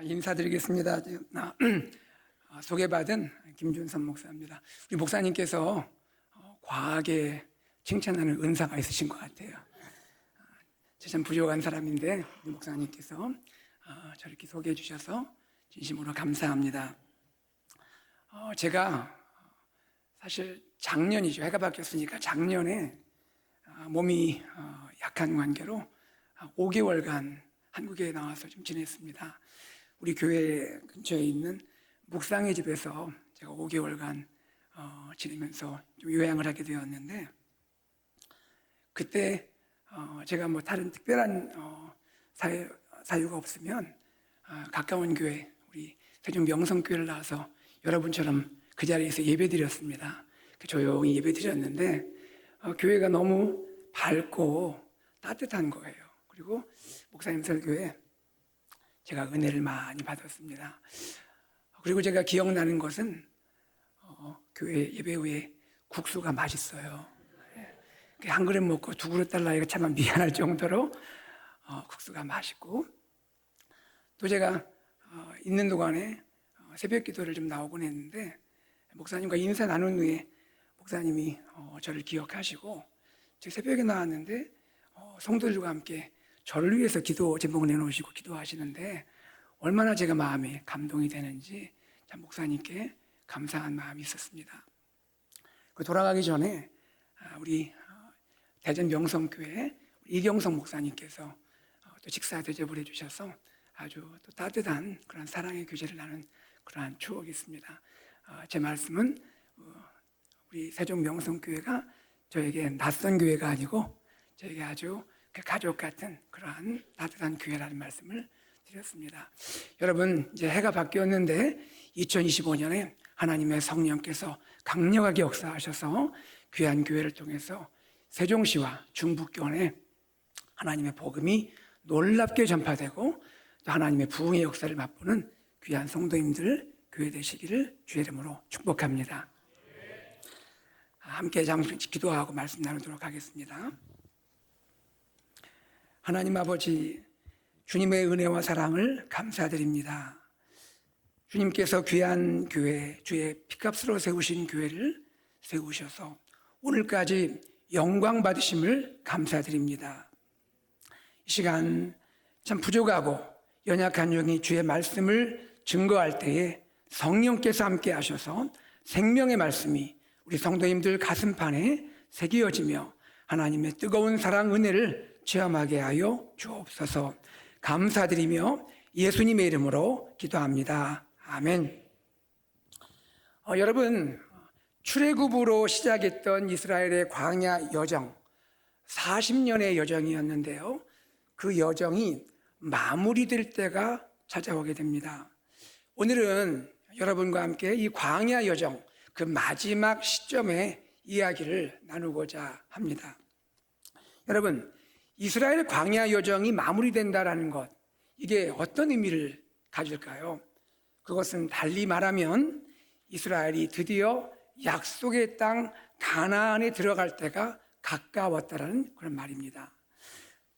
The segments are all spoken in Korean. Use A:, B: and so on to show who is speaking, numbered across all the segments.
A: 인사드리겠습니다. 소개받은 김준선 목사입니다. 우리 목사님께서 과하게 칭찬하는 은사가 있으신 것 같아요. 제가 참 부족한 사람인데 우리 목사님께서 저렇게 소개해 주셔서 진심으로 감사합니다. 제가 사실 작년이죠. 해가 바뀌었으니까 작년에 몸이 약한 관계로 5개월간 한국에 나와서 좀 지냈습니다. 우리 교회 근처에 있는 묵상의 집에서 제가 5개월간 지내면서 좀 요양을 하게 되었는데, 그때 제가 뭐 다른 특별한 사유가 없으면 가까운 교회, 우리 세종 명성교회를 나와서 여러분처럼 그 자리에서 예배드렸습니다. 조용히 예배드렸는데 교회가 너무 밝고 따뜻한 거예요. 그리고 목사님 설교에 제가 은혜를 많이 받았습니다. 그리고 제가 기억나는 것은 교회 예배 후에 국수가 맛있어요. 한 그릇 먹고 두 그릇 달라니까 참 미안할 정도로 국수가 맛있고, 또 제가 있는 동안에 새벽 기도를 좀 나오곤 했는데, 목사님과 인사 나눈 후에 목사님이 저를 기억하시고 제가 새벽에 나왔는데 성도들과 함께 저를 위해서 기도 제목 내놓으시고 기도하시는데 얼마나 제가 마음이 감동이 되는지 참 목사님께 감사한 마음이 있었습니다. 돌아가기 전에 우리 대전 명성교회 이경성 목사님께서 또 식사 대접을 해주셔서 아주 또 따뜻한 그런 사랑의 교제를 나눈 그러한 추억이 있습니다. 제 말씀은 우리 세종 명성교회가 저에게 낯선 교회가 아니고 저에게 아주 가족 같은 그러한 따뜻한 교회라는 말씀을 드렸습니다. 여러분, 이제 해가 바뀌었는데 2025년에 하나님의 성령께서 강력하게 역사하셔서 귀한 교회를 통해서 세종시와 중부권에 하나님의 복음이 놀랍게 전파되고 또 하나님의 부흥의 역사를 맛보는 귀한 성도님들 교회 되시기를 주의 이름으로 축복합니다. 함께 잠시 기도하고 말씀 나누도록 하겠습니다. 하나님 아버지, 주님의 은혜와 사랑을 감사드립니다. 주님께서 귀한 교회, 주의 피값으로 세우신 교회를 세우셔서 오늘까지 영광 받으심을 감사드립니다. 이 시간 참 부족하고 연약한 영이 주의 말씀을 증거할 때에 성령께서 함께 하셔서 생명의 말씀이 우리 성도님들 가슴판에 새겨지며 하나님의 뜨거운 사랑 은혜를 체험하게 하여 주옵소서. 감사드리며 예수님의 이름으로 기도합니다. 아멘. 여러분, 출애굽으로 시작했던 이스라엘의 광야 여정, 40년의 여정이었는데요, 그 여정이 마무리될 때가 찾아오게 됩니다. 오늘은 여러분과 함께 이 광야 여정, 그 마지막 시점의 이야기를 나누고자 합니다. 여러분, 이스라엘 광야 여정이 마무리된다라는 것, 이게 어떤 의미를 가질까요? 그것은 달리 말하면 이스라엘이 드디어 약속의 땅 가나안에 들어갈 때가 가까웠다라는 그런 말입니다.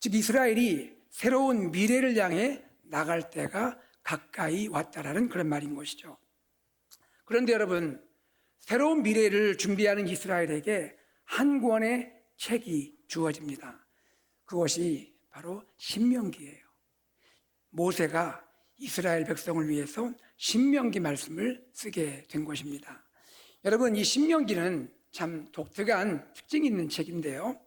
A: 즉 이스라엘이 새로운 미래를 향해 나갈 때가 가까이 왔다라는 그런 말인 것이죠. 그런데 여러분, 새로운 미래를 준비하는 이스라엘에게 한 권의 책이 주어집니다. 그것이 바로 신명기예요. 모세가 이스라엘 백성을 위해서 신명기 말씀을 쓰게 된 것입니다. 여러분, 이 신명기는 참 독특한 특징이 있는 책인데요,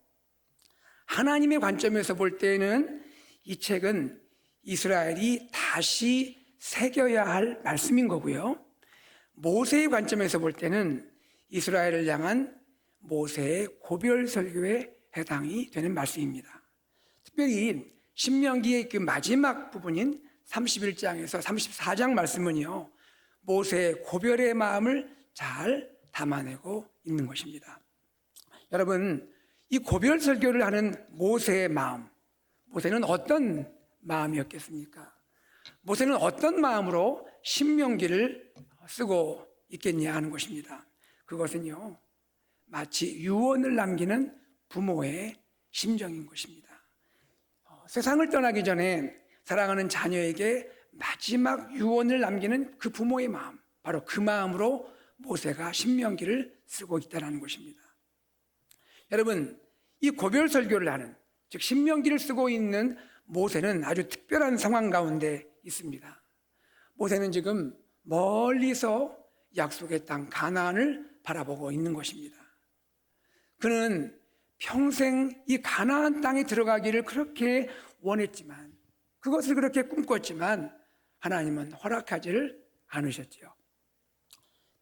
A: 하나님의 관점에서 볼 때는 이 책은 이스라엘이 다시 새겨야 할 말씀인 거고요, 모세의 관점에서 볼 때는 이스라엘을 향한 모세의 고별 설교에 해당이 되는 말씀입니다. 특별히 신명기의 그 마지막 부분인 31장에서 34장 말씀은요, 모세의 고별의 마음을 잘 담아내고 있는 것입니다. 여러분, 이 고별 설교를 하는 모세의 마음, 모세는 어떤 마음이었겠습니까? 모세는 어떤 마음으로 신명기를 쓰고 있겠냐 하는 것입니다. 그것은요, 마치 유언을 남기는 부모의 심정인 것입니다. 세상을 떠나기 전에 사랑하는 자녀에게 마지막 유언을 남기는 그 부모의 마음, 바로 그 마음으로 모세가 신명기를 쓰고 있다는 것입니다. 여러분, 이 고별 설교를 하는, 즉 신명기를 쓰고 있는 모세는 아주 특별한 상황 가운데 있습니다. 모세는 지금 멀리서 약속의 땅 가나안을 바라보고 있는 것입니다. 그는 평생 이 가나안 땅에 들어가기를 그렇게 원했지만, 그것을 그렇게 꿈꿨지만 하나님은 허락하지를 않으셨지요.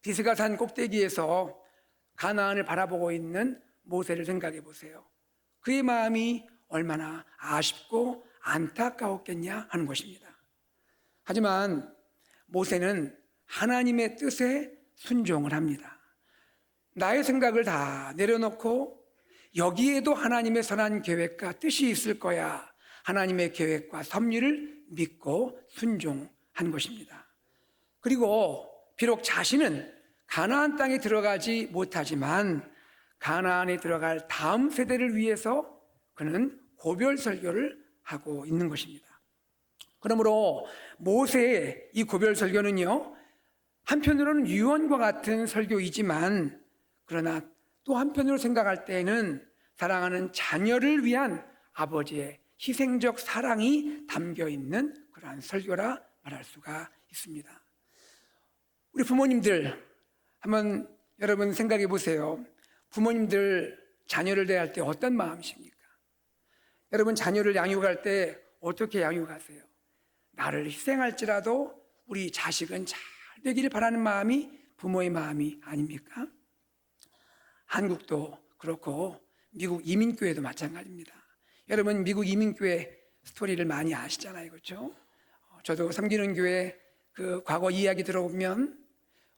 A: 비스가 산 꼭대기에서 가나안을 바라보고 있는 모세를 생각해 보세요. 그의 마음이 얼마나 아쉽고 안타까웠겠냐 하는 것입니다. 하지만 모세는 하나님의 뜻에 순종을 합니다. 나의 생각을 다 내려놓고 여기에도 하나님의 선한 계획과 뜻이 있을 거야, 하나님의 계획과 섭리를 믿고 순종한 것입니다. 그리고 비록 자신은 가나안 땅에 들어가지 못하지만 가나안에 들어갈 다음 세대를 위해서 그는 고별 설교를 하고 있는 것입니다. 그러므로 모세의 이 고별 설교는요, 한편으로는 유언과 같은 설교이지만 그러나 또 한편으로 생각할 때에는 사랑하는 자녀를 위한 아버지의 희생적 사랑이 담겨 있는 그러한 설교라 말할 수가 있습니다. 우리 부모님들 한번 여러분 생각해 보세요. 부모님들 자녀를 대할 때 어떤 마음이십니까? 여러분 자녀를 양육할 때 어떻게 양육하세요? 나를 희생할지라도 우리 자식은 잘 되기를 바라는 마음이 부모의 마음이 아닙니까? 한국도 그렇고 미국 이민교회도 마찬가지입니다. 여러분 미국 이민교회 스토리를 많이 아시잖아요, 그렇죠? 저도 섬기는 교회 그 과거 이야기 들어보면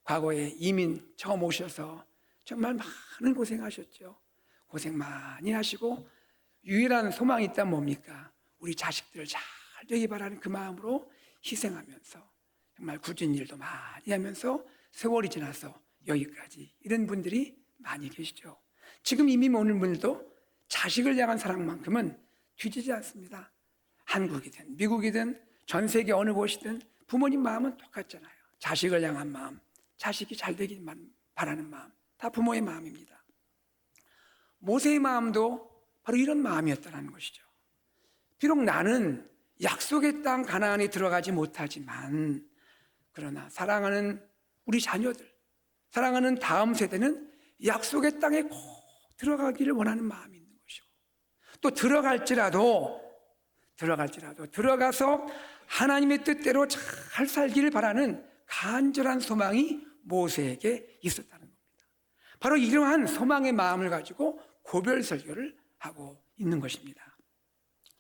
A: 과거에 이민 처음 오셔서 정말 많은 고생하셨죠. 고생 많이 하시고 유일한 소망이 있다면 뭡니까? 우리 자식들을 잘 되기 바라는 그 마음으로 희생하면서 정말 굳은 일도 많이 하면서 세월이 지나서 여기까지 이런 분들이 많이 계시죠. 지금 이민 오는 분들도 자식을 향한 사랑만큼은 뒤지지 않습니다. 한국이든 미국이든 전 세계 어느 곳이든 부모님 마음은 똑같잖아요. 자식을 향한 마음, 자식이 잘 되기만 바라는 마음, 다 부모의 마음입니다. 모세의 마음도 바로 이런 마음이었다는 것이죠. 비록 나는 약속의 땅 가나안에 들어가지 못하지만 그러나 사랑하는 우리 자녀들, 사랑하는 다음 세대는 약속의 땅에 꼭 들어가기를 원하는 마음이 있는 것이고, 또 들어가서 하나님의 뜻대로 잘 살기를 바라는 간절한 소망이 모세에게 있었다는 겁니다. 바로 이러한 소망의 마음을 가지고 고별 설교를 하고 있는 것입니다.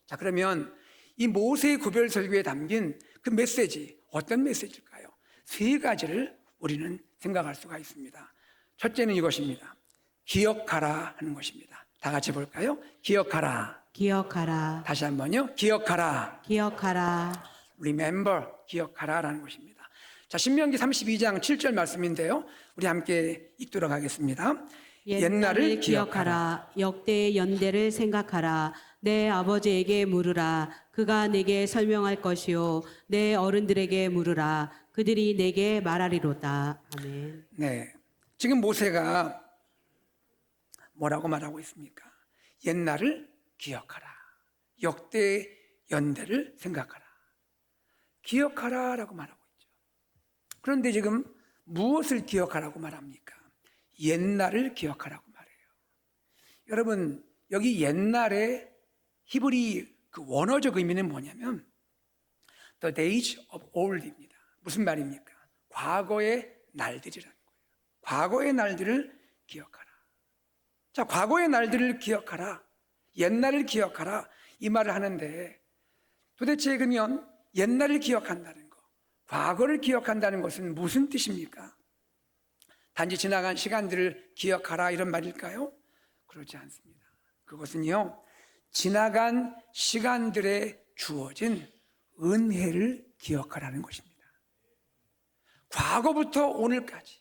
A: 자, 그러면 이 모세의 고별 설교에 담긴 그 메시지, 어떤 메시지일까요? 세 가지를 우리는 생각할 수가 있습니다. 첫째는 이것입니다. 기억하라 하는 것입니다. 다 같이 볼까요? 기억하라.
B: 기억하라.
A: 다시 한번요. 기억하라.
B: 기억하라.
A: Remember, 기억하라라는 것입니다. 자, 신명기 32장 7절 말씀인데요. 우리 함께 읽도록 하겠습니다.
B: 옛날을 기억하라. 역대의 연대를 생각하라. 내 아버지에게 물으라. 그가 내게 설명할 것이요. 내 어른들에게 물으라. 그들이 내게 말하리로다. 아멘.
A: 네, 지금 모세가 뭐라고 말하고 있습니까? 옛날을 기억하라. 역대의 연대를 생각하라. 기억하라라고 말하고 있죠. 그런데 지금 무엇을 기억하라고 말합니까? 옛날을 기억하라고 말해요. 여러분, 여기 옛날의 히브리 그 원어적 의미는 뭐냐면 The days of old입니다. 무슨 말입니까? 과거의 날들이라는 거예요. 과거의 날들을 기억하라. 자, 과거의 날들을 기억하라. 옛날을 기억하라. 이 말을 하는데 도대체 그러면 옛날을 기억한다는 것, 과거를 기억한다는 것은 무슨 뜻입니까? 단지 지나간 시간들을 기억하라 이런 말일까요? 그렇지 않습니다. 그것은요, 지나간 시간들에 주어진 은혜를 기억하라는 것입니다. 과거부터 오늘까지,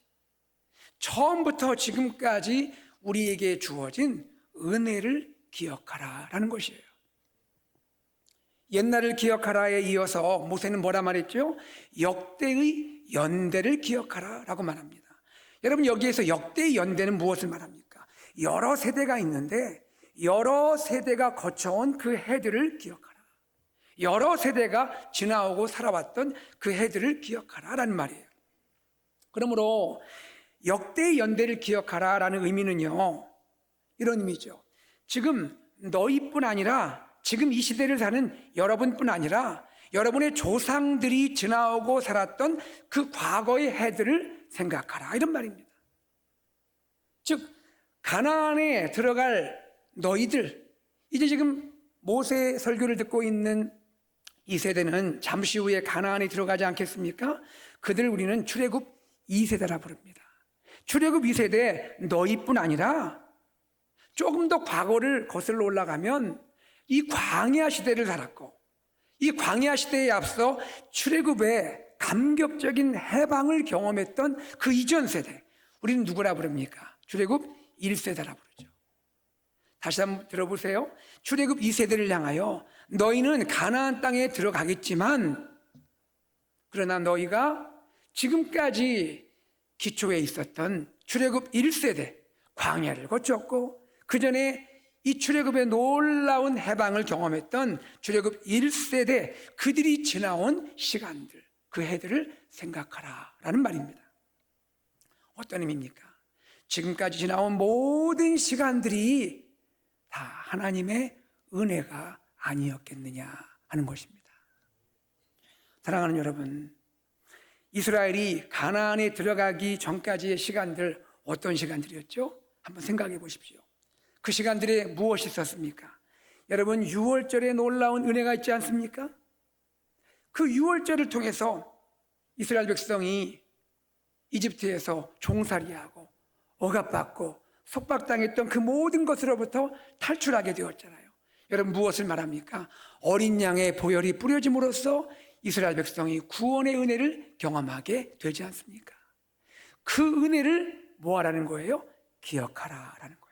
A: 처음부터 지금까지 우리에게 주어진 은혜를 기억하라라는 것이에요. 옛날을 기억하라에 이어서 모세는 뭐라 말했죠? 역대의 연대를 기억하라 라고 말합니다. 여러분, 여기에서 역대의 연대는 무엇을 말합니까? 여러 세대가 있는데 여러 세대가 거쳐온 그 해들을 기억하라. 여러 세대가 지나오고 살아왔던 그 해들을 기억하라 라는 말이에요. 그러므로 역대의 연대를 기억하라 라는 의미는요, 이런 의미죠. 지금 너희뿐 아니라 지금 이 시대를 사는 여러분뿐 아니라 여러분의 조상들이 지나오고 살았던 그 과거의 해들을 생각하라, 이런 말입니다. 즉 가나안에 들어갈 너희들, 이제 지금 모세 설교를 듣고 있는 이 세대는 잠시 후에 가나안에 들어가지 않겠습니까? 그들 우리는 출애굽 2세대라 부릅니다. 출애굽 2세대 너희뿐 아니라 조금 더 과거를 거슬러 올라가면 이 광야 시대를 살았고, 이 광야 시대에 앞서 출애굽의 감격적인 해방을 경험했던 그 이전 세대, 우리는 누구라 부릅니까? 출애굽 1세대라 부르죠. 다시 한번 들어보세요. 출애굽 2세대를 향하여 너희는 가나안 땅에 들어가겠지만, 그러나 너희가 지금까지 기초에 있었던 출애굽 1세대 광야를 거쳤고, 그 전에 이 출애굽의 놀라운 해방을 경험했던 출애굽 1세대 그들이 지나온 시간들, 그 해들을 생각하라 라는 말입니다. 어떤 의미입니까? 지금까지 지나온 모든 시간들이 다 하나님의 은혜가 아니었겠느냐 하는 것입니다. 사랑하는 여러분, 이스라엘이 가나안에 들어가기 전까지의 시간들, 어떤 시간들이었죠? 한번 생각해 보십시오. 그 시간들에 무엇이 있었습니까? 여러분, 유월절에 놀라운 은혜가 있지 않습니까? 그 유월절을 통해서 이스라엘 백성이 이집트에서 종살이하고 억압받고 속박당했던 그 모든 것으로부터 탈출하게 되었잖아요. 여러분, 무엇을 말합니까? 어린 양의 보혈이 뿌려짐으로써 이스라엘 백성이 구원의 은혜를 경험하게 되지 않습니까? 그 은혜를 뭐하라는 거예요? 기억하라라는 거예요.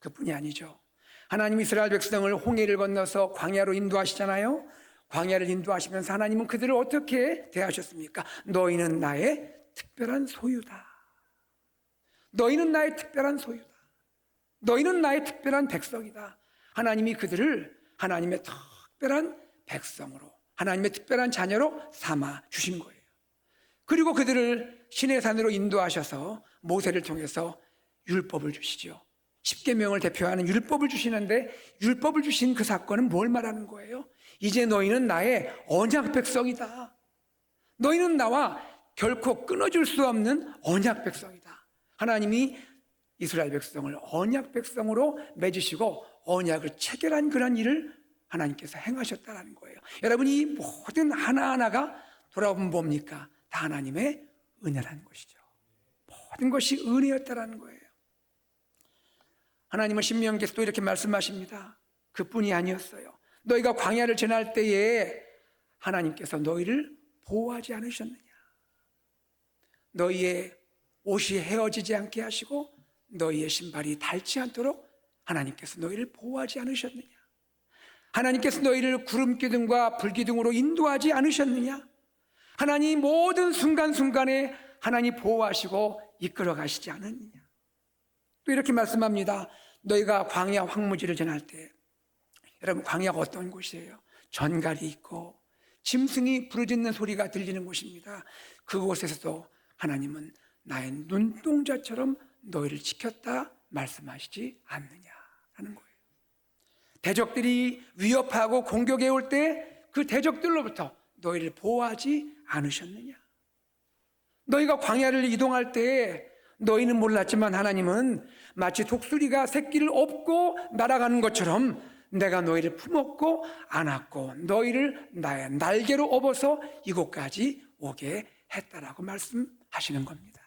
A: 그뿐이 아니죠. 하나님 이스라엘 백성을 홍해를 건너서 광야로 인도하시잖아요. 광야를 인도하시면서 하나님은 그들을 어떻게 대하셨습니까? 너희는 나의 특별한 소유다. 너희는 나의 특별한 소유다. 너희는 나의 특별한 백성이다. 하나님이 그들을 하나님의 특별한 백성으로, 하나님의 특별한 자녀로 삼아 주신 거예요. 그리고 그들을 시내산으로 인도하셔서 모세를 통해서 율법을 주시죠. 십계명을 대표하는 율법을 주시는데, 율법을 주신 그 사건은 뭘 말하는 거예요? 이제 너희는 나의 언약 백성이다. 너희는 나와 결코 끊어줄 수 없는 언약 백성이다. 하나님이 이스라엘 백성을 언약 백성으로 맺으시고 언약을 체결한 그런 일을 하나님께서 행하셨다는 거예요. 여러분, 이 모든 하나하나가 돌아보면 뭡니까? 다 하나님의 은혜라는 것이죠. 모든 것이 은혜였다는 거예요. 하나님은 신명기에서 또 이렇게 말씀하십니다. 그뿐이 아니었어요. 너희가 광야를 지날 때에 하나님께서 너희를 보호하지 않으셨느냐? 너희의 옷이 헤어지지 않게 하시고 너희의 신발이 닳지 않도록 하나님께서 너희를 보호하지 않으셨느냐? 하나님께서 너희를 구름기둥과 불기둥으로 인도하지 않으셨느냐? 하나님 모든 순간순간에 하나님 보호하시고 이끌어 가시지 않았느냐? 또 이렇게 말씀합니다. 너희가 광야 황무지를 지날 때, 여러분, 광야가 어떤 곳이에요? 전갈이 있고 짐승이 부르짖는 소리가 들리는 곳입니다. 그곳에서도 하나님은 나의 눈동자처럼 너희를 지켰다 말씀하시지 않느냐 하는 거예요. 대적들이 위협하고 공격해 올 때 그 대적들로부터 너희를 보호하지 않으셨느냐? 너희가 광야를 이동할 때 너희는 몰랐지만 하나님은 마치 독수리가 새끼를 업고 날아가는 것처럼 내가 너희를 품었고 안았고 너희를 나의 날개로 업어서 이곳까지 오게 했다라고 말씀하시는 겁니다.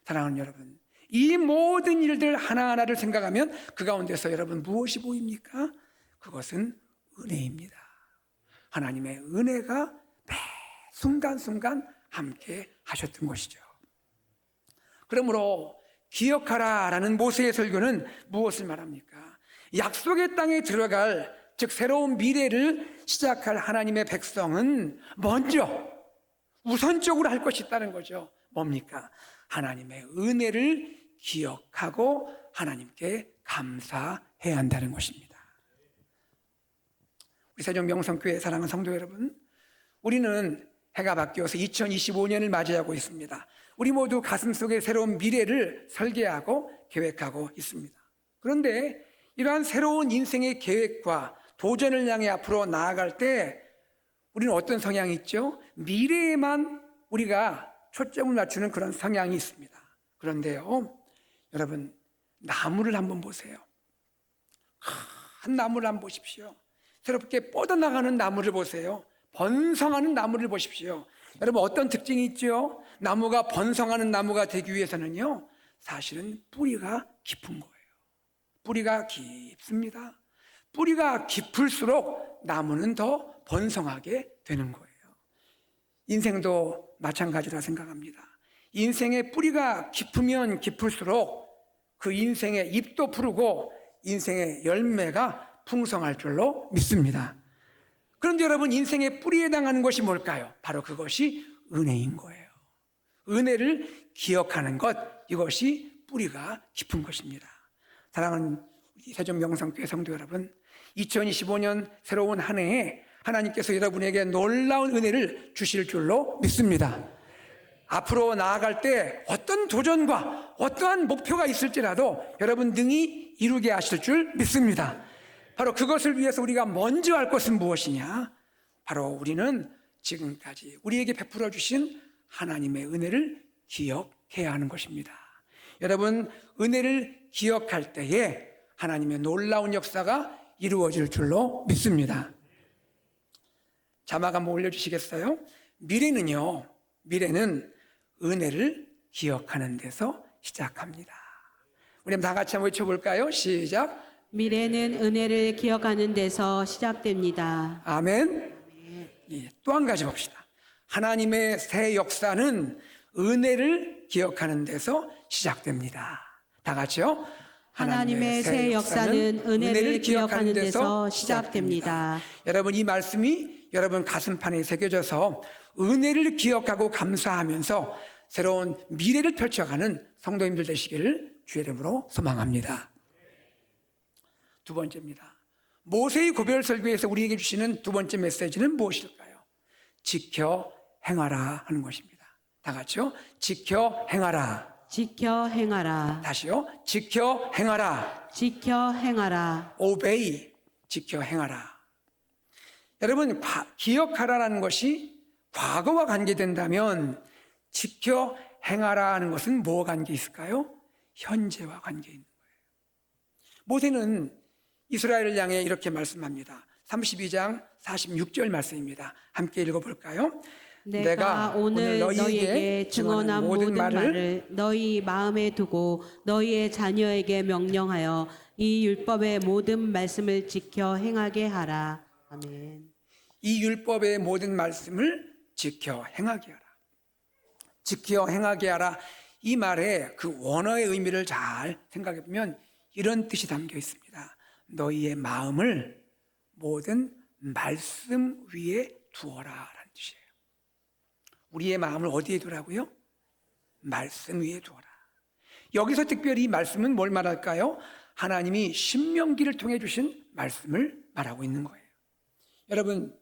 A: 사랑하는 여러분, 이 모든 일들 하나하나를 생각하면 그 가운데서 여러분 무엇이 보입니까? 그것은 은혜입니다. 하나님의 은혜가 매 순간순간 함께 하셨던 것이죠. 그러므로 기억하라라는 모세의 설교는 무엇을 말합니까? 약속의 땅에 들어갈 즉 새로운 미래를 시작할 하나님의 백성은 먼저 우선적으로 할 것이 있다는 거죠. 뭡니까? 하나님의 은혜를 기억하고 하나님께 감사해야 한다는 것입니다. 우리 세종 명성교회 사랑하는 성도 여러분, 우리는 해가 바뀌어서 2025년을 맞이하고 있습니다. 우리 모두 가슴속에 새로운 미래를 설계하고 계획하고 있습니다. 그런데 이러한 새로운 인생의 계획과 도전을 향해 앞으로 나아갈 때 우리는 어떤 성향이 있죠? 미래에만 우리가 초점을 맞추는 그런 성향이 있습니다. 그런데요, 여러분, 나무를 한번 보세요. 한 나무를 한번 보십시오. 새롭게 뻗어나가는 나무를 보세요. 번성하는 나무를 보십시오. 여러분, 어떤 특징이 있죠? 나무가 번성하는 나무가 되기 위해서는요, 사실은 뿌리가 깊은 거예요. 뿌리가 깊습니다. 뿌리가 깊을수록 나무는 더 번성하게 되는 거예요. 인생도 마찬가지라 생각합니다. 인생의 뿌리가 깊으면 깊을수록 그 인생의 잎도 푸르고 인생의 열매가 풍성할 줄로 믿습니다. 그런데 여러분, 인생의 뿌리에 해당하는 것이 뭘까요? 바로 그것이 은혜인 거예요. 은혜를 기억하는 것, 이것이 뿌리가 깊은 것입니다. 사랑하는 세종 명성교회 성도 여러분, 2025년 새로운 한 해에 하나님께서 여러분에게 놀라운 은혜를 주실 줄로 믿습니다. 앞으로 나아갈 때 어떤 도전과 어떠한 목표가 있을지라도 여러분 능히 이루게 하실 줄 믿습니다. 바로 그것을 위해서 우리가 먼저 할 것은 무엇이냐? 바로 우리는 지금까지 우리에게 베풀어 주신 하나님의 은혜를 기억해야 하는 것입니다. 여러분, 은혜를 기억할 때에 하나님의 놀라운 역사가 이루어질 줄로 믿습니다. 자막 한번 올려주시겠어요? 미래는 은혜를 기억하는 데서 시작합니다. 우리 다 같이 한번 외쳐볼까요? 시작.
B: 미래는 은혜를 기억하는 데서 시작됩니다.
A: 아멘. 예, 또 한 가지 봅시다. 하나님의 새 역사는 은혜를 기억하는 데서 시작됩니다. 다 같이요.
B: 하나님의 새 역사는 은혜를 기억하는 데서 시작됩니다.
A: 여러분, 이 말씀이 여러분 가슴판에 새겨져서 은혜를 기억하고 감사하면서 새로운 미래를 펼쳐가는 성도님들 되시기를 주의 이름으로 소망합니다. 두 번째입니다. 모세의 고별 설교에서 우리에게 주시는 두 번째 메시지는 무엇일까요? 지켜 행하라 하는 것입니다. 다 같이요. 지켜 행하라.
B: 지켜 행하라.
A: 다시요. 지켜 행하라.
B: 지켜 행하라.
A: obey. 지켜 행하라. 여러분, 기억하라라는 것이 과거와 관계된다면 지켜 행하라 하는 것은 뭐와 관계 있을까요? 현재와 관계 있는 거예요. 모세는 이스라엘을 향해 이렇게 말씀합니다. 32장 46절 말씀입니다. 함께 읽어볼까요?
B: 내가 오늘 너희에게 증언한 모든 말을 너희 마음에 두고 너희의 자녀에게 명령하여 이 율법의 모든 말씀을 지켜 행하게 하라. 아멘.
A: 이 율법의 모든 말씀을 지켜 행하게 하라. 지켜 행하게 하라. 이 말의 그 원어의 의미를 잘 생각해 보면 이런 뜻이 담겨 있습니다. 너희의 마음을 모든 말씀 위에 두어라 라는 뜻이에요. 우리의 마음을 어디에 두라고요? 말씀 위에 두어라. 여기서 특별히 이 말씀은 뭘 말할까요? 하나님이 신명기를 통해 주신 말씀을 말하고 있는 거예요. 여러분,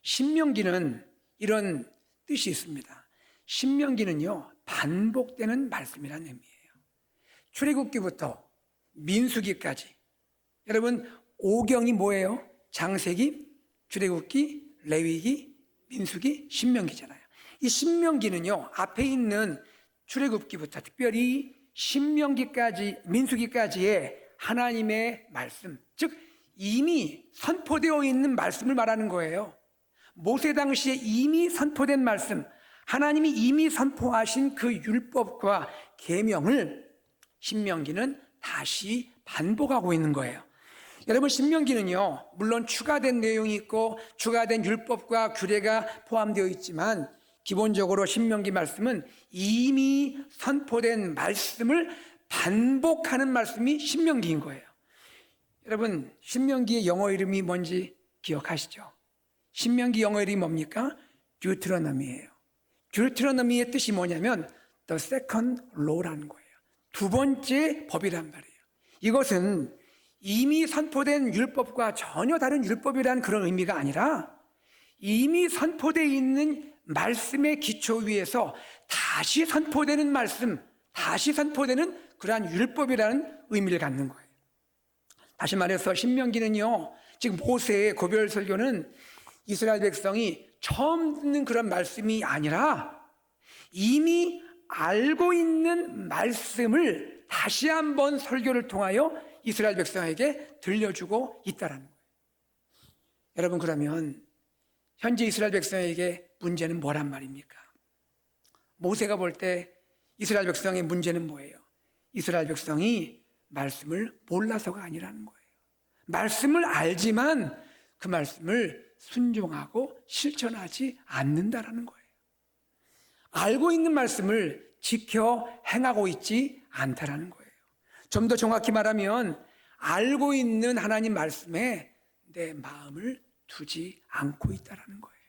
A: 신명기는 이런 뜻이 있습니다. 신명기는요, 반복되는 말씀이라는 의미예요. 출애굽기부터 민수기까지. 여러분, 5경이 뭐예요? 창세기, 출애굽기, 레위기, 민수기, 신명기잖아요. 이 신명기는요, 앞에 있는 출애굽기부터 특별히 신명기까지, 민수기까지의 하나님의 말씀, 즉 이미 선포되어 있는 말씀을 말하는 거예요. 모세 당시에 이미 선포된 말씀, 하나님이 이미 선포하신 그 율법과 계명을 신명기는 다시 반복하고 있는 거예요. 여러분, 신명기는요, 물론 추가된 내용이 있고 추가된 율법과 규례가 포함되어 있지만 기본적으로 신명기 말씀은 이미 선포된 말씀을 반복하는 말씀이 신명기인 거예요. 여러분, 신명기의 영어 이름이 뭔지 기억하시죠? 신명기 영어 이름이 뭡니까? 듀트로노미예요. 듀트로노미의 뜻이 뭐냐면 the second law라는 거예요. 두 번째 법이란 말이에요. 이것은 이미 선포된 율법과 전혀 다른 율법이라는 그런 의미가 아니라 이미 선포되어 있는 말씀의 기초 위에서 다시 선포되는 말씀, 다시 선포되는 그러한 율법이라는 의미를 갖는 거예요. 다시 말해서 신명기는요, 지금 모세의 고별 설교는 이스라엘 백성이 처음 듣는 그런 말씀이 아니라 이미 알고 있는 말씀을 다시 한번 설교를 통하여 이스라엘 백성에게 들려주고 있다는 거예요. 여러분, 그러면 현재 이스라엘 백성에게 문제는 뭐란 말입니까? 모세가 볼 때 이스라엘 백성의 문제는 뭐예요? 이스라엘 백성이 말씀을 몰라서가 아니라는 거예요. 말씀을 알지만 그 말씀을 순종하고 실천하지 않는다라는 거예요. 알고 있는 말씀을 지켜 행하고 있지 않다라는 거예요. 좀 더 정확히 말하면 알고 있는 하나님 말씀에 내 마음을 두지 않고 있다라는 거예요.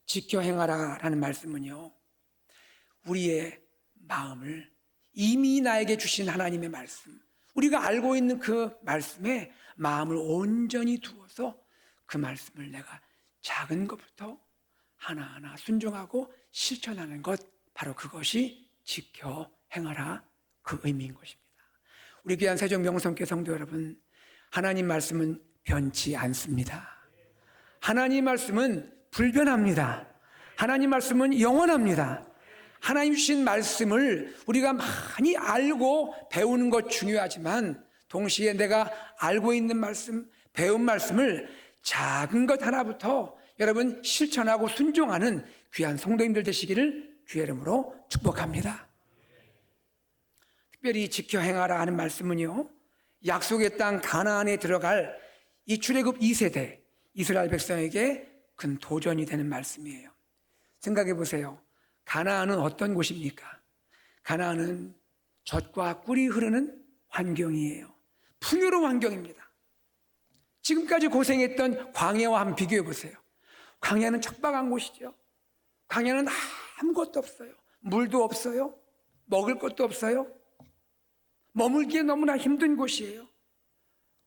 A: 지켜 행하라라는 말씀은요, 우리의 마음을 이미 나에게 주신 하나님의 말씀, 우리가 알고 있는 그 말씀에 마음을 온전히 두어서 그 말씀을 내가 작은 것부터 하나하나 순종하고 실천하는 것, 바로 그것이 지켜 행하라, 그 의미인 것입니다. 우리 귀한 세종명성교회 성도 여러분, 하나님 말씀은 변치 않습니다. 하나님 말씀은 불변합니다. 하나님 말씀은 영원합니다. 하나님 주신 말씀을 우리가 많이 알고 배우는 것 중요하지만 동시에 내가 알고 있는 말씀, 배운 말씀을 작은 것 하나부터 여러분 실천하고 순종하는 귀한 성도님들 되시기를 주의 이름으로 축복합니다. 특별히 지켜 행하라 하는 말씀은요, 약속의 땅 가나안에 들어갈 이 출애굽 2세대 이스라엘 백성에게 큰 도전이 되는 말씀이에요. 생각해 보세요. 가나안은 어떤 곳입니까? 가나안은 젖과 꿀이 흐르는 환경이에요. 풍요로운 환경입니다. 지금까지 고생했던 광야와 한번 비교해 보세요. 광야는 척박한 곳이죠. 광야는 아무것도 없어요. 물도 없어요. 먹을 것도 없어요. 머물기에 너무나 힘든 곳이에요.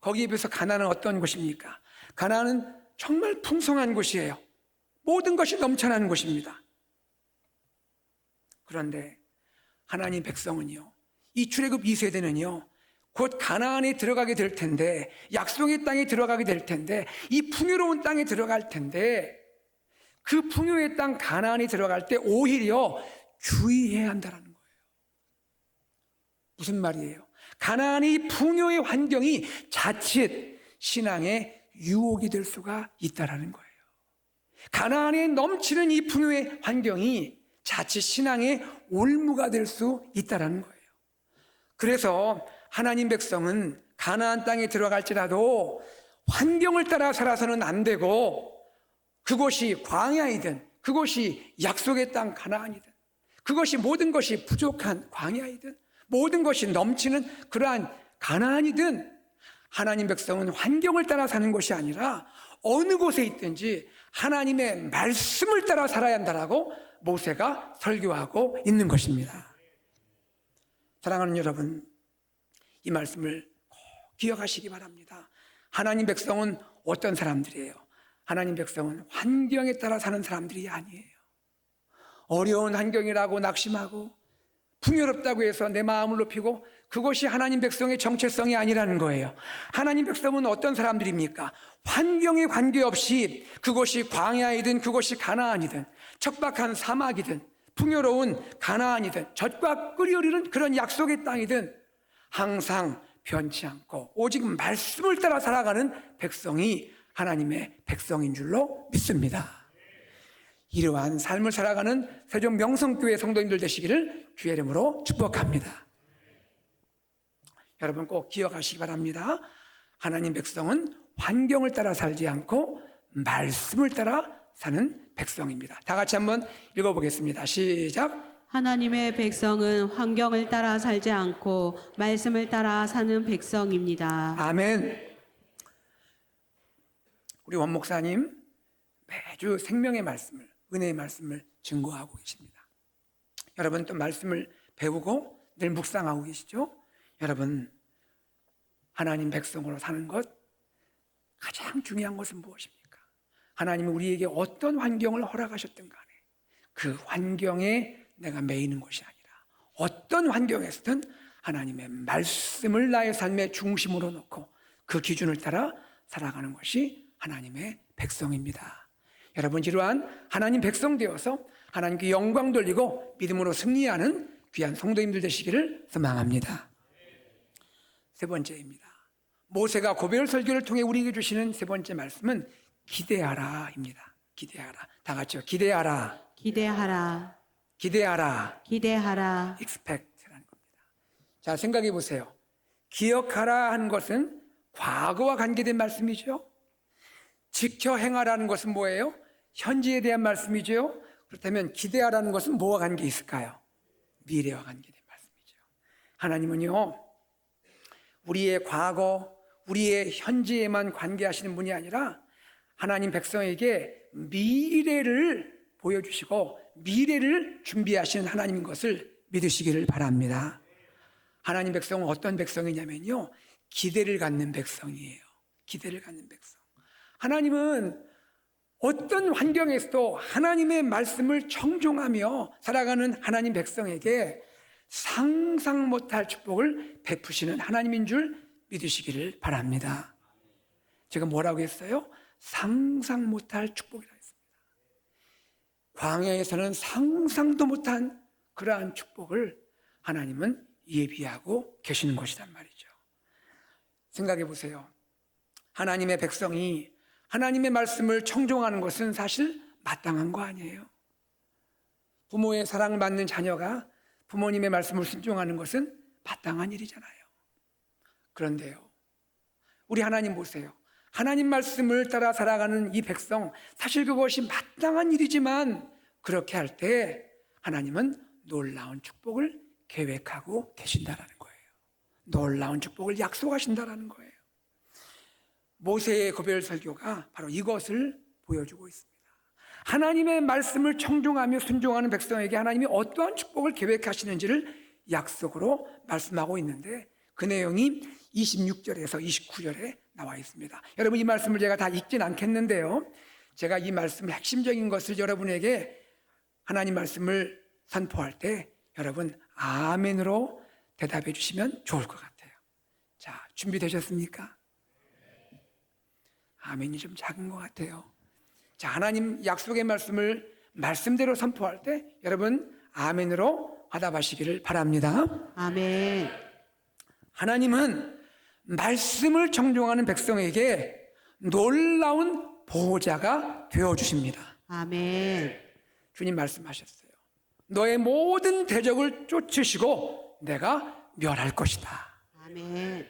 A: 거기에 비해서 가나안은 어떤 곳입니까? 가나안은 정말 풍성한 곳이에요. 모든 것이 넘쳐나는 곳입니다. 그런데 하나님 백성은요, 이 출애굽 2세대는요, 곧 가나안에 들어가게 될 텐데, 약속의 땅에 들어가게 될 텐데, 이 풍요로운 땅에 들어갈 텐데, 그 풍요의 땅 가나안에 들어갈 때 오히려 주의해야 한다는 거예요. 무슨 말이에요? 가나안의 풍요의 환경이 자칫 신앙의 유혹이 될 수가 있다는 거예요. 가나안에 넘치는 이 풍요의 환경이 자칫 신앙의 올무가 될 수 있다는 거예요. 그래서 하나님 백성은 가나안 땅에 들어갈지라도 환경을 따라 살아서는 안 되고, 그곳이 광야이든 그곳이 약속의 땅 가나안이든 그것이 모든 것이 부족한 광야이든 모든 것이 넘치는 그러한 가나안이든 하나님 백성은 환경을 따라 사는 것이 아니라 어느 곳에 있든지 하나님의 말씀을 따라 살아야 한다라고 모세가 설교하고 있는 것입니다. 사랑하는 여러분, 이 말씀을 꼭 기억하시기 바랍니다. 하나님 백성은 어떤 사람들이에요? 하나님 백성은 환경에 따라 사는 사람들이 아니에요. 어려운 환경이라고 낙심하고 풍요롭다고 해서 내 마음을 높이고 그것이 하나님 백성의 정체성이 아니라는 거예요. 하나님 백성은 어떤 사람들입니까? 환경에 관계없이 그것이 광야이든 그것이 가나안이든 척박한 사막이든 풍요로운 가나안이든 젖과 꿀이 흐르는 그런 약속의 땅이든 항상 변치 않고 오직 말씀을 따라 살아가는 백성이 하나님의 백성인 줄로 믿습니다. 이러한 삶을 살아가는 세종 명성교회 성도님들 되시기를 주의 이름으로 축복합니다. 여러분 꼭 기억하시기 바랍니다. 하나님 백성은 환경을 따라 살지 않고 말씀을 따라 사는 백성입니다. 다 같이 한번 읽어보겠습니다. 시작.
B: 하나님의 백성은 환경을 따라 살지 않고 말씀을 따라 사는 백성입니다.
A: 아멘. 우리 원 목사님 매주 생명의 말씀을, 은혜의 말씀을 증거하고 계십니다. 여러분 또 말씀을 배우고 늘 묵상하고 계시죠? 여러분, 하나님 백성으로 사는 것 가장 중요한 것은 무엇입니까? 하나님은 우리에게 어떤 환경을 허락하셨든 간에 그 환경에 내가 매이는 것이 아니라 어떤 환경에서든 하나님의 말씀을 나의 삶의 중심으로 놓고 그 기준을 따라 살아가는 것이 하나님의 백성입니다. 여러분, 이러한 하나님 백성 되어서 하나님께 영광 돌리고 믿음으로 승리하는 귀한 성도님들 되시기를 소망합니다. 세 번째입니다. 모세가 고별 설교를 통해 우리에게 주시는 세 번째 말씀은 기대하라입니다. 기대하라. 다 같이요. 기대하라.
B: 기대하라.
A: 기대하라.
B: 기대하라.
A: expect라는 겁니다. 자, 생각해 보세요. 기억하라 하는 것은 과거와 관계된 말씀이죠. 지켜 행하라는 것은 뭐예요? 현재에 대한 말씀이죠. 그렇다면 기대하라는 것은 뭐와 관계 있을까요? 미래와 관계된 말씀이죠. 하나님은요, 우리의 과거, 우리의 현재에만 관계하시는 분이 아니라 하나님 백성에게 미래를 보여주시고 미래를 준비하시는 하나님인 것을 믿으시기를 바랍니다. 하나님 백성은 어떤 백성이냐면요, 기대를 갖는 백성이에요. 기대를 갖는 백성. 하나님은 어떤 환경에서도 하나님의 말씀을 청종하며 살아가는 하나님 백성에게 상상 못할 축복을 베푸시는 하나님인 줄 믿으시기를 바랍니다. 제가 뭐라고 했어요? 상상 못할 축복이라 했습니다. 광야에서는 상상도 못한 그러한 축복을 하나님은 예비하고 계시는 것이란 말이죠. 생각해 보세요. 하나님의 백성이 하나님의 말씀을 청종하는 것은 사실 마땅한 거 아니에요. 부모의 사랑을 받는 자녀가 부모님의 말씀을 순종하는 것은 마땅한 일이잖아요. 그런데요, 우리 하나님 보세요. 하나님 말씀을 따라 살아가는 이 백성, 사실 그것이 마땅한 일이지만 그렇게 할 때 하나님은 놀라운 축복을 계획하고 계신다라는 거예요. 놀라운 축복을 약속하신다라는 거예요. 모세의 고별 설교가 바로 이것을 보여주고 있습니다. 하나님의 말씀을 청종하며 순종하는 백성에게 하나님이 어떠한 축복을 계획하시는지를 약속으로 말씀하고 있는데 그 내용이 26절에서 29절에 나와 있습니다. 여러분, 이 말씀을 제가 다 읽진 않겠는데요, 제가 이 말씀의 핵심적인 것을 여러분에게 하나님 말씀을 선포할 때 여러분 아멘으로 대답해 주시면 좋을 것 같아요. 자, 준비되셨습니까? 아멘이 좀 작은 것 같아요. 자, 하나님 약속의 말씀을 말씀대로 선포할 때 여러분 아멘으로 화답하시기를 바랍니다.
B: 아멘.
A: 하나님은 말씀을 청종하는 백성에게 놀라운 보호자가 되어주십니다.
B: 아멘.
A: 주님 말씀하셨어요. 너의 모든 대적을 쫓으시고 내가 멸할 것이다.
B: 아멘.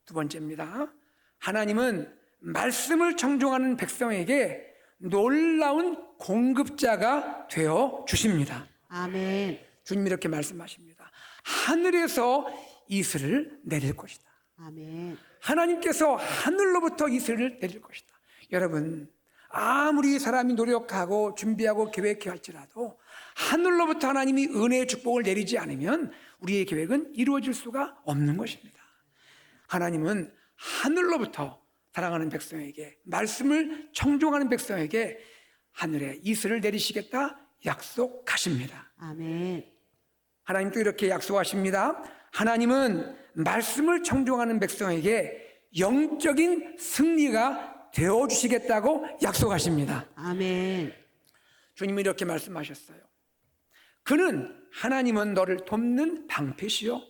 A: 두 번째입니다. 하나님은 말씀을 청종하는 백성에게 놀라운 공급자가 되어 주십니다.
B: 아멘.
A: 주님 이렇게 말씀하십니다. 하늘에서 이슬을 내릴 것이다.
B: 아멘.
A: 하나님께서 하늘로부터 이슬을 내릴 것이다. 여러분, 아무리 사람이 노력하고 준비하고 계획해 할지라도 하늘로부터 하나님이 은혜의 축복을 내리지 않으면 우리의 계획은 이루어질 수가 없는 것입니다. 하나님은 하늘로부터 사랑하는 백성에게, 말씀을 청종하는 백성에게 하늘에 이슬을 내리시겠다 약속하십니다.
B: 아멘.
A: 하나님 또 이렇게 약속하십니다. 하나님은 말씀을 청종하는 백성에게 영적인 승리가 되어주시겠다고 약속하십니다.
B: 아멘.
A: 주님이 이렇게 말씀하셨어요. 그는 하나님은 너를 돕는 방패시요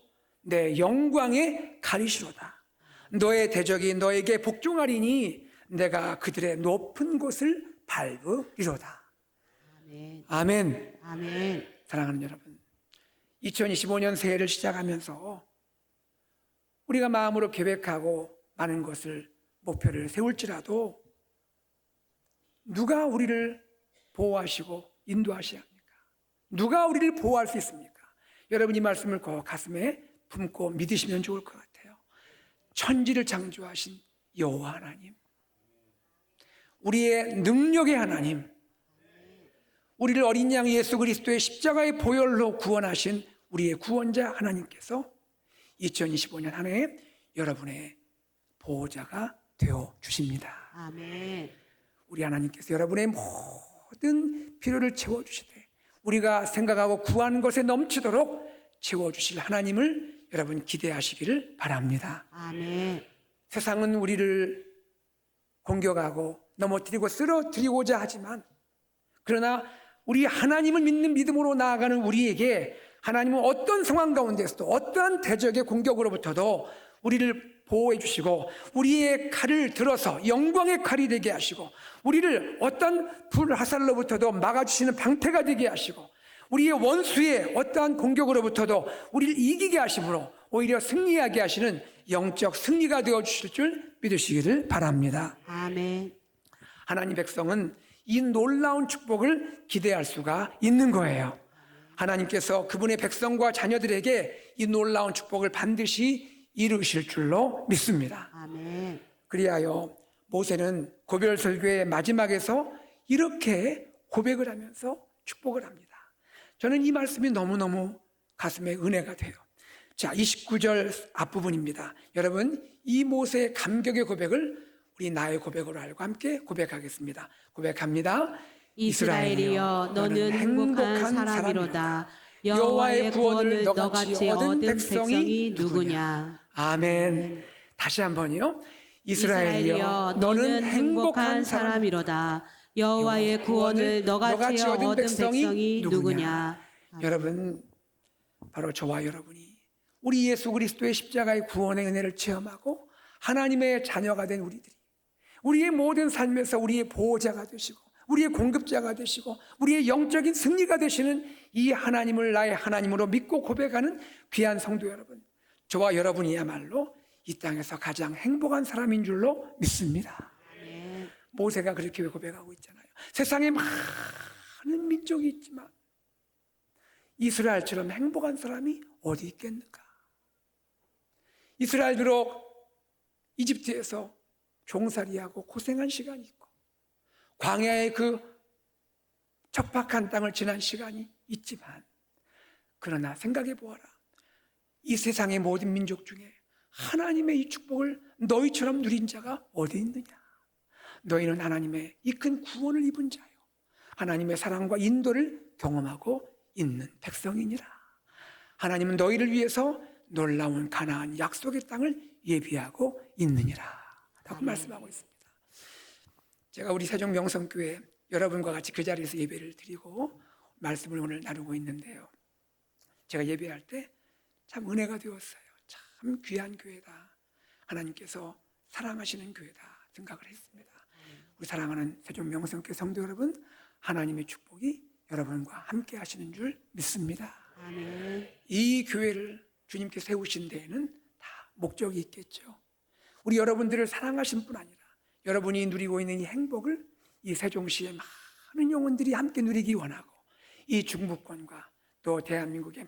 A: 내 영광의 가리시로다. 너의 대적이 너에게 복종하리니 내가 그들의 높은 곳을 밟으리로다.
B: 아멘.
A: 아멘.
B: 아멘.
A: 사랑하는 여러분, 2025년 새해를 시작하면서 우리가 마음으로 계획하고 많은 것을 목표를 세울지라도 누가 우리를 보호하시고 인도하셔야 합니까? 누가 우리를 보호할 수 있습니까? 여러분 이 말씀을 꼭 가슴에 품고 믿으시면 좋을 것 같아요. 천지를 창조하신 여호와 하나님, 우리의 능력의 하나님, 우리를 어린 양 예수 그리스도의 십자가의 보혈로 구원하신 우리의 구원자 하나님께서 2025년 한 해에 여러분의 보호자가 되어 주십니다.
B: 아멘.
A: 우리 하나님께서 여러분의 모든 필요를 채워주시되 우리가 생각하고 구하는 것에 넘치도록 채워주실 하나님을 여러분 기대하시기를 바랍니다.
B: 아멘.
A: 세상은 우리를 공격하고 넘어뜨리고 쓰러뜨리고자 하지만, 그러나 우리 하나님을 믿는 믿음으로 나아가는 우리에게 하나님은 어떤 상황 가운데서도 어떠한 대적의 공격으로부터도 우리를 보호해 주시고 우리의 칼을 들어서 영광의 칼이 되게 하시고 우리를 어떤 불화살로부터도 막아주시는 방패가 되게 하시고 우리의 원수의 어떠한 공격으로부터도 우리를 이기게 하심으로 오히려 승리하게 하시는 영적 승리가 되어주실 줄 믿으시기를 바랍니다.
B: 아멘.
A: 하나님 백성은 이 놀라운 축복을 기대할 수가 있는 거예요. 하나님께서 그분의 백성과 자녀들에게 이 놀라운 축복을 반드시 이루실 줄로 믿습니다.
B: 아멘.
A: 그리하여 모세는 고별 설교의 마지막에서 이렇게 고백을 하면서 축복을 합니다. 저는 이 말씀이 너무너무 가슴에 은혜가 돼요. 자, 29절 앞부분입니다. 여러분, 이 모세의 감격의 고백을 우리 나의 고백으로 알고 함께 고백하겠습니다. 고백합니다.
B: 이스라엘이여 너는 행복한 사람이로다. 여호와의 구원을 너같이 얻은 백성이 누구냐.
A: 아멘. 다시 한번요. 이스라엘이여 너는 행복한
B: 사람이로다. 여호와의 구원을 너같이 얻은 백성이 누구냐.
A: 여러분, 바로 저와 여러분이 우리 예수 그리스도의 십자가의 구원의 은혜를 체험하고 하나님의 자녀가 된 우리들이 우리의 모든 삶에서 우리의 보호자가 되시고 우리의 공급자가 되시고 우리의 영적인 승리가 되시는 이 하나님을 나의 하나님으로 믿고 고백하는 귀한 성도 여러분, 저와 여러분이야말로 이 땅에서 가장 행복한 사람인 줄로 믿습니다.
B: 아멘.
A: 모세가 그렇게 고백하고 있잖아요. 세상에 많은 민족이 있지만 이스라엘처럼 행복한 사람이 어디 있겠는가? 이스라엘 비록 이집트에서 종살이하고 고생한 시간이 있고 광야의 그 척박한 땅을 지난 시간이 있지만, 그러나 생각해 보아라. 이 세상의 모든 민족 중에 하나님의 이 축복을 너희처럼 누린 자가 어디 있느냐? 너희는 하나님의 이 큰 구원을 입은 자요, 하나님의 사랑과 인도를 경험하고 있는 백성이니라. 하나님은 너희를 위해서 놀라운 가나안 약속의 땅을 예비하고 있느니라 라고 말씀하고 있습니다. 제가 우리 세종 명성교회 여러분과 같이 그 자리에서 예배를 드리고 말씀을 오늘 나누고 있는데요, 제가 예배할 때 참 은혜가 되었어요. 참 귀한 교회다, 하나님께서 사랑하시는 교회다 생각을 했습니다. 우리 사랑하는 세종 명성교회 성도 여러분, 하나님의 축복이 여러분과 함께 하시는 줄 믿습니다.
B: 아멘.
A: 이 교회를 주님께 세우신 데에는 다 목적이 있겠죠. 우리 여러분들을 사랑하신 뿐 아니라 여러분이 누리고 있는 이 행복을 이 세종시의 많은 영혼들이 함께 누리기 원하고, 이 중부권과 또 대한민국의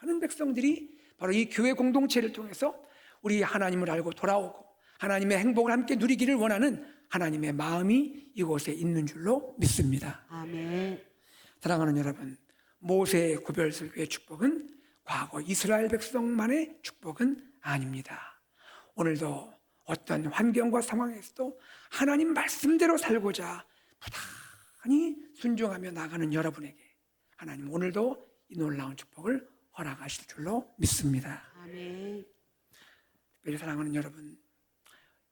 A: 많은 백성들이 바로 이 교회 공동체를 통해서 우리 하나님을 알고 돌아오고 하나님의 행복을 함께 누리기를 원하는 하나님의 마음이 이곳에 있는 줄로 믿습니다.
B: 아멘.
A: 사랑하는 여러분, 모세의 고별설교의 축복은 과거 이스라엘 백성만의 축복은 아닙니다. 오늘도 어떤 환경과 상황에서도 하나님 말씀대로 살고자 부단히 순종하며 나가는 여러분에게 하나님 오늘도 이 놀라운 축복을 허락하실 줄로 믿습니다.
B: 아멘.
A: 특별히 사랑하는 여러분,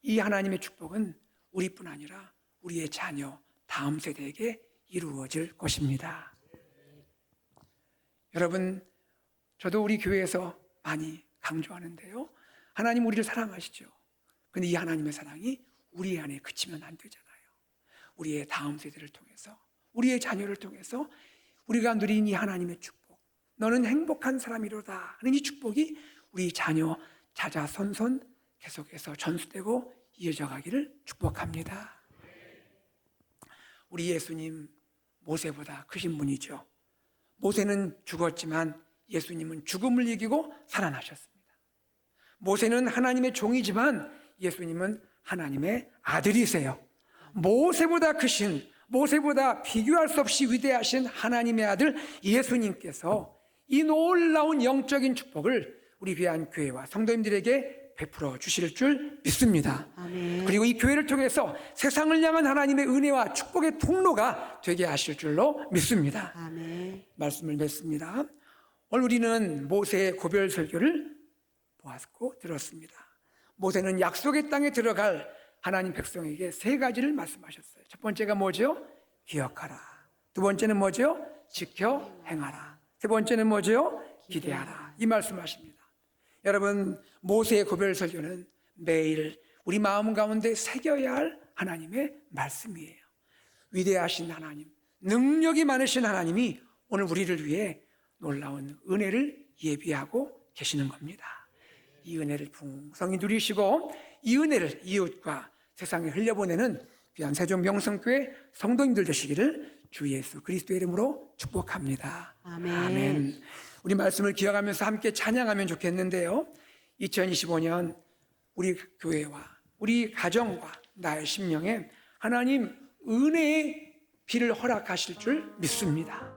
A: 이 하나님의 축복은 우리뿐 아니라 우리의 자녀, 다음 세대에게 이루어질 것입니다. 여러분, 저도 우리 교회에서 많이 강조하는데요, 하나님 우리를 사랑하시죠. 그런데 이 하나님의 사랑이 우리 안에 그치면 안 되잖아요. 우리의 다음 세대를 통해서, 우리의 자녀를 통해서 우리가 누린 이 하나님의 축복, 너는 행복한 사람이로다 하는 이 축복이 우리 자녀, 자자손손 계속해서 전수되고 이어져 가기를 축복합니다. 우리 예수님 모세보다 크신 분이죠. 모세는 죽었지만 예수님은 죽음을 이기고 살아나셨습니다. 모세는 하나님의 종이지만 예수님은 하나님의 아들이세요. 모세보다 크신, 모세보다 비교할 수 없이 위대하신 하나님의 아들 예수님께서 이 놀라운 영적인 축복을 우리 귀한 교회와 성도님들에게 베풀어 주실 줄 믿습니다.
B: 아멘.
A: 그리고 이 교회를 통해서 세상을 향한 하나님의 은혜와 축복의 통로가 되게 하실 줄로 믿습니다.
B: 아멘.
A: 말씀을 맺습니다. 오늘 우리는 모세의 고별 설교를 보았고 들었습니다. 모세는 약속의 땅에 들어갈 하나님 백성에게 세 가지를 말씀하셨어요. 첫 번째가 뭐죠? 기억하라. 두 번째는 뭐죠? 지켜 행하라. 세 번째는 뭐죠? 기대하라. 이 말씀하십니다. 여러분, 모세의 고별 설교는 매일 우리 마음 가운데 새겨야 할 하나님의 말씀이에요. 위대하신 하나님, 능력이 많으신 하나님이 오늘 우리를 위해 놀라운 은혜를 예비하고 계시는 겁니다. 이 은혜를 풍성히 누리시고 이 은혜를 이웃과 세상에 흘려보내는 귀한 세종 명성교회 성도님들 되시기를 주 예수 그리스도의 이름으로 축복합니다.
B: 아멘.
A: 아멘. 우리 말씀을 기억하면서 함께 찬양하면 좋겠는데요. 2025년 우리 교회와 우리 가정과 나의 심령에 하나님 은혜의 비를 허락하실 줄 믿습니다.